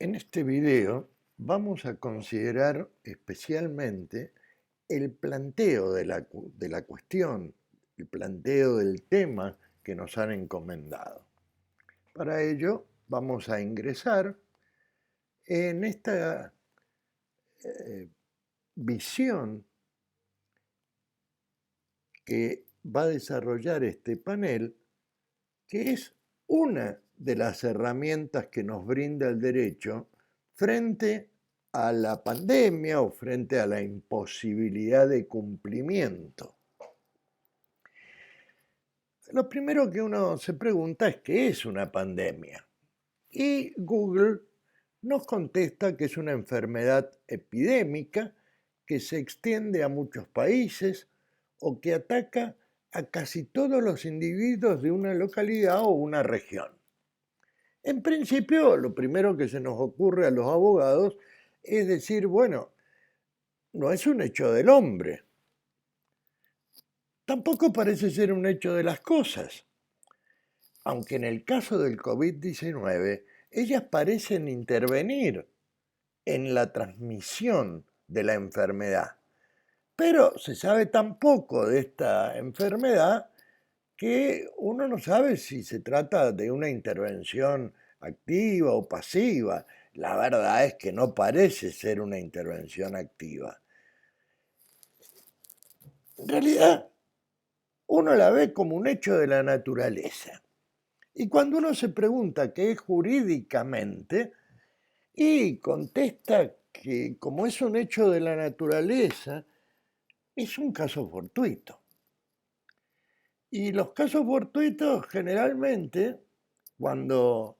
En este video vamos a considerar especialmente el planteo de la cuestión, el planteo del tema que nos han encomendado. Para ello vamos a ingresar en esta visión que va a desarrollar este panel, que es una de las herramientas que nos brinda el derecho frente a la pandemia o frente a la imposibilidad de cumplimiento. Lo primero que uno se pregunta es ¿qué es una pandemia? Y Google nos contesta que es una enfermedad epidémica que se extiende a muchos países o que ataca a casi todos los individuos de una localidad o una región. En principio, lo primero que se nos ocurre a los abogados es decir, bueno, no es un hecho del hombre. Tampoco parece ser un hecho de las cosas. Aunque en el caso del COVID-19, ellas parecen intervenir en la transmisión de la enfermedad. Pero se sabe tan poco de esta enfermedad que uno no sabe si se trata de una intervención activa o pasiva. La verdad es que no parece ser una intervención activa. En realidad, uno la ve como un hecho de la naturaleza. Y cuando uno se pregunta qué es jurídicamente, y contesta que como es un hecho de la naturaleza, es un caso fortuito. Y los casos fortuitos generalmente, cuando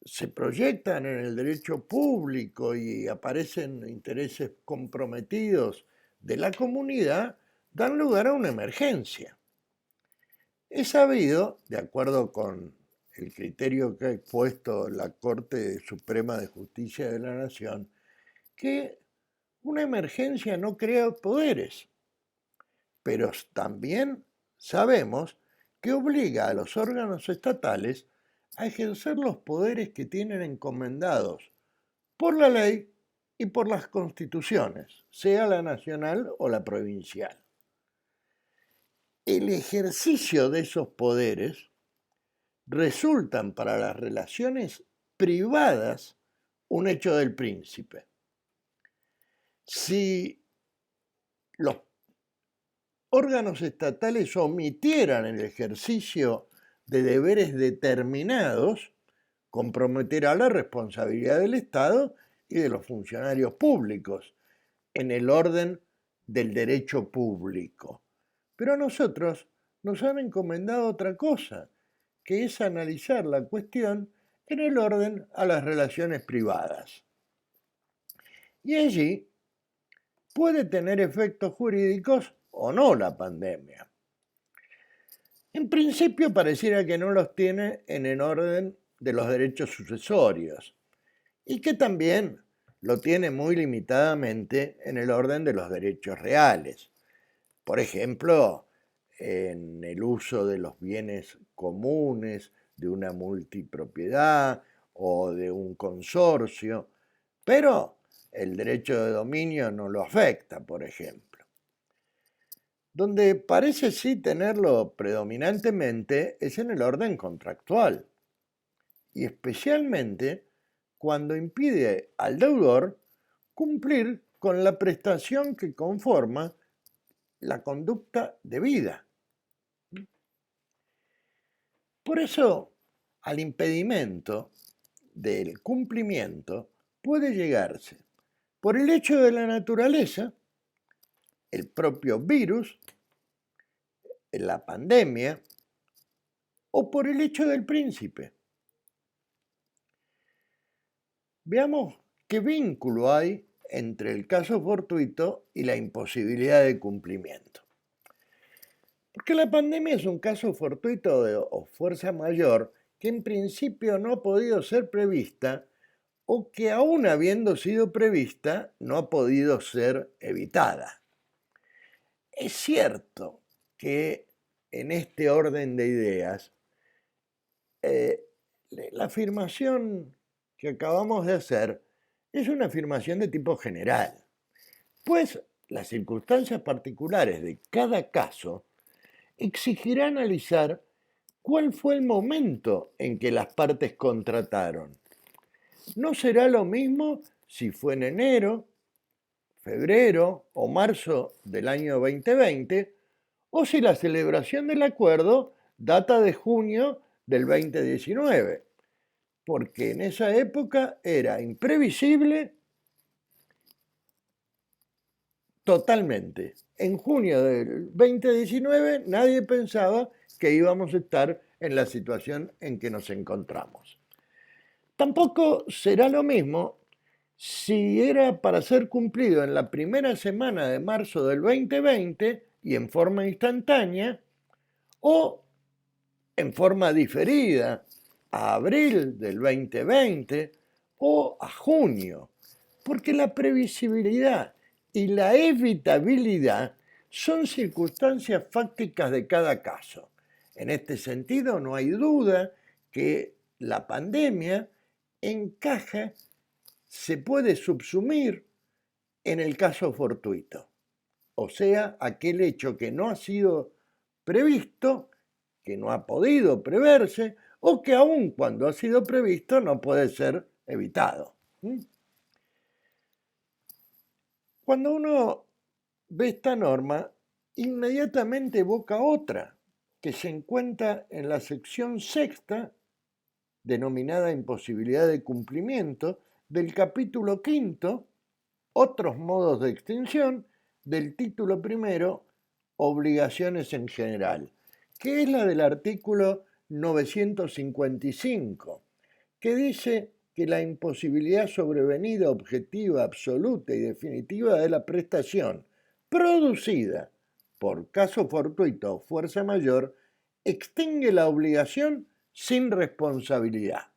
se proyectan en el derecho público y aparecen intereses comprometidos de la comunidad, dan lugar a una emergencia. Es sabido, de acuerdo con el criterio que ha expuesto la Corte Suprema de Justicia de la Nación, que una emergencia no crea poderes, pero también sabemos que obliga a los órganos estatales a ejercer los poderes que tienen encomendados por la ley y por las constituciones, sea la nacional o la provincial. El ejercicio de esos poderes resultan para las relaciones privadas un hecho del príncipe. Si los órganos estatales omitieran el ejercicio de deberes determinados, comprometerá la responsabilidad del Estado y de los funcionarios públicos en el orden del derecho público. Pero a nosotros nos han encomendado otra cosa, que es analizar la cuestión en el orden a las relaciones privadas. Y allí puede tener efectos jurídicos o no la pandemia. En principio pareciera que no los tiene en el orden de los derechos sucesorios y que también lo tiene muy limitadamente en el orden de los derechos reales. Por ejemplo, en el uso de los bienes comunes de una multipropiedad o de un consorcio, pero el derecho de dominio no lo afecta, por ejemplo. Donde parece sí tenerlo predominantemente es en el orden contractual, y especialmente cuando impide al deudor cumplir con la prestación que conforma la conducta debida. Por eso, al impedimento del cumplimiento puede llegarse por el hecho de la naturaleza, el propio virus, la pandemia, o por el hecho del príncipe. Veamos qué vínculo hay entre el caso fortuito y la imposibilidad de cumplimiento. Porque la pandemia es un caso fortuito o fuerza mayor que en principio no ha podido ser prevista o que aún habiendo sido prevista no ha podido ser evitada. Es cierto que en este orden de ideas, la afirmación que acabamos de hacer es una afirmación de tipo general, pues las circunstancias particulares de cada caso exigirá analizar cuál fue el momento en que las partes contrataron. No será lo mismo si fue en enero, febrero o marzo del año 2020 o si la celebración del acuerdo data de junio del 2019, porque en esa época era imprevisible totalmente. En junio del 2019 nadie pensaba que íbamos a estar en la situación en que nos encontramos. Tampoco será lo mismo si era para ser cumplido en la primera semana de marzo del 2020 y en forma instantánea o en forma diferida a abril del 2020 o a junio, porque la previsibilidad y la evitabilidad son circunstancias fácticas de cada caso. En este sentido, no hay duda que la pandemia encaja, se puede subsumir en el caso fortuito, o sea, aquel hecho que no ha sido previsto, que no ha podido preverse, o que aun cuando ha sido previsto no puede ser evitado. Cuando uno ve esta norma, inmediatamente evoca otra, que se encuentra en la sección sexta, denominada imposibilidad de cumplimiento, del capítulo quinto, otros modos de extinción, del título primero, obligaciones en general, que es la del artículo 955, que dice que la imposibilidad sobrevenida objetiva, absoluta y definitiva de la prestación producida por caso fortuito o fuerza mayor extingue la obligación sin responsabilidad.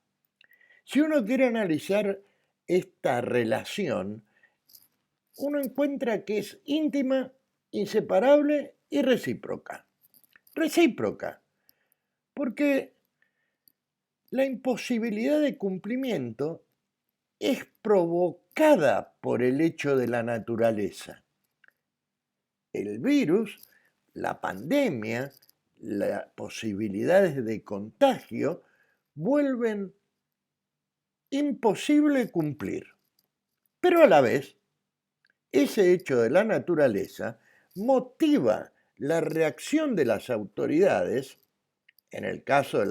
Si uno quiere analizar esta relación, uno encuentra que es íntima, inseparable y recíproca. Recíproca, porque la imposibilidad de cumplimiento es provocada por el hecho de la naturaleza. El virus, la pandemia, las posibilidades de contagio vuelven imposible cumplir. Pero a la vez, ese hecho de la naturaleza motiva la reacción de las autoridades, en el caso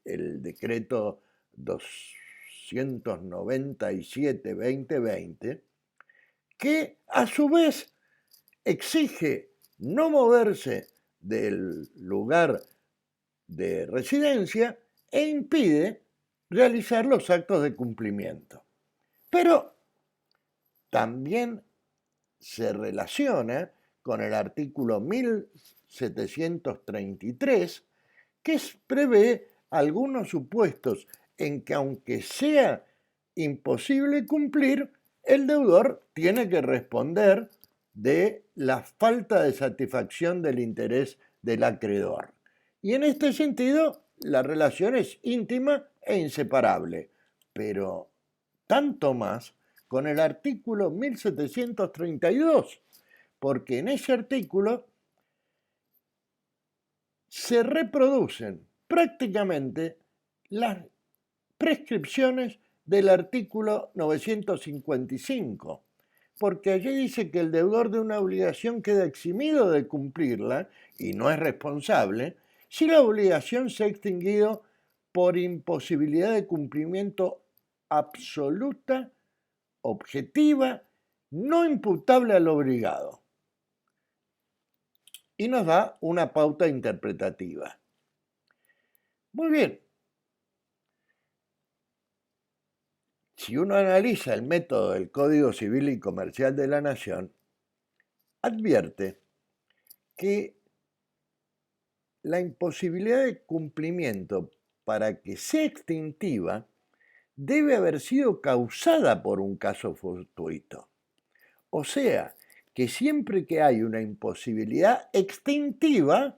del decreto 297-2020, que a su vez exige no moverse del lugar de residencia e impide realizar los actos de cumplimiento. Pero también se relaciona con el artículo 1733, que prevé algunos supuestos en que, aunque sea imposible cumplir, el deudor tiene que responder de la falta de satisfacción del interés del acreedor. Y en este sentido, la relación es íntima e inseparable, pero tanto más con el artículo 1732, porque en ese artículo se reproducen prácticamente las prescripciones del artículo 955, porque allí dice que el deudor de una obligación queda eximido de cumplirla y no es responsable si la obligación se ha extinguido por imposibilidad de cumplimiento absoluta, objetiva, no imputable al obligado. Y nos da una pauta interpretativa. Muy bien. Si uno analiza el método del Código Civil y Comercial de la Nación, advierte que la imposibilidad de cumplimiento para que sea extintiva debe haber sido causada por un caso fortuito. O sea, que siempre que hay una imposibilidad extintiva,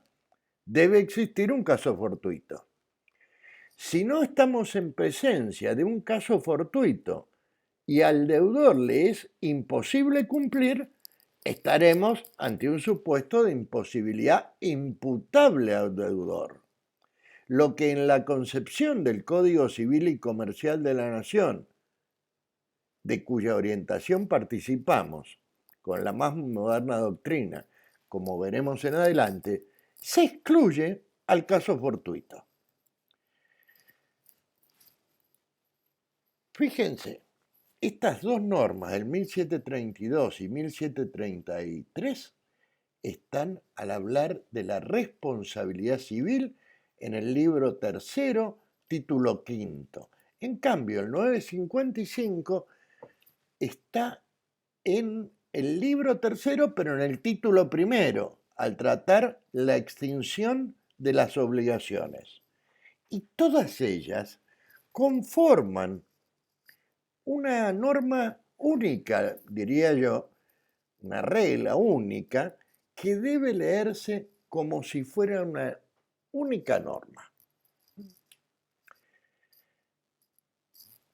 debe existir un caso fortuito. Si no estamos en presencia de un caso fortuito y al deudor le es imposible cumplir, estaremos ante un supuesto de imposibilidad imputable al deudor. Lo que en la concepción del Código Civil y Comercial de la Nación, de cuya orientación participamos con la más moderna doctrina, como veremos en adelante, se excluye al caso fortuito. Fíjense, estas dos normas, el 1732 y 1733, están al hablar de la responsabilidad civil en el libro tercero, título quinto. En cambio, el 955 está en el libro tercero, pero en el título primero, al tratar la extinción de las obligaciones. Y todas ellas conforman una norma única, diría yo, una regla única, que debe leerse como si fuera una única norma.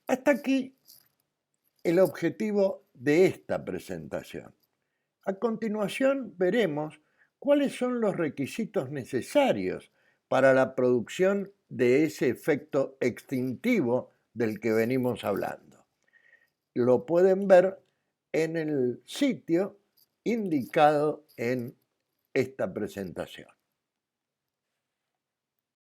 Hasta aquí el objetivo de esta presentación. A continuación veremos cuáles son los requisitos necesarios para la producción de ese efecto extintivo del que venimos hablando. Lo pueden ver en el sitio indicado en esta presentación.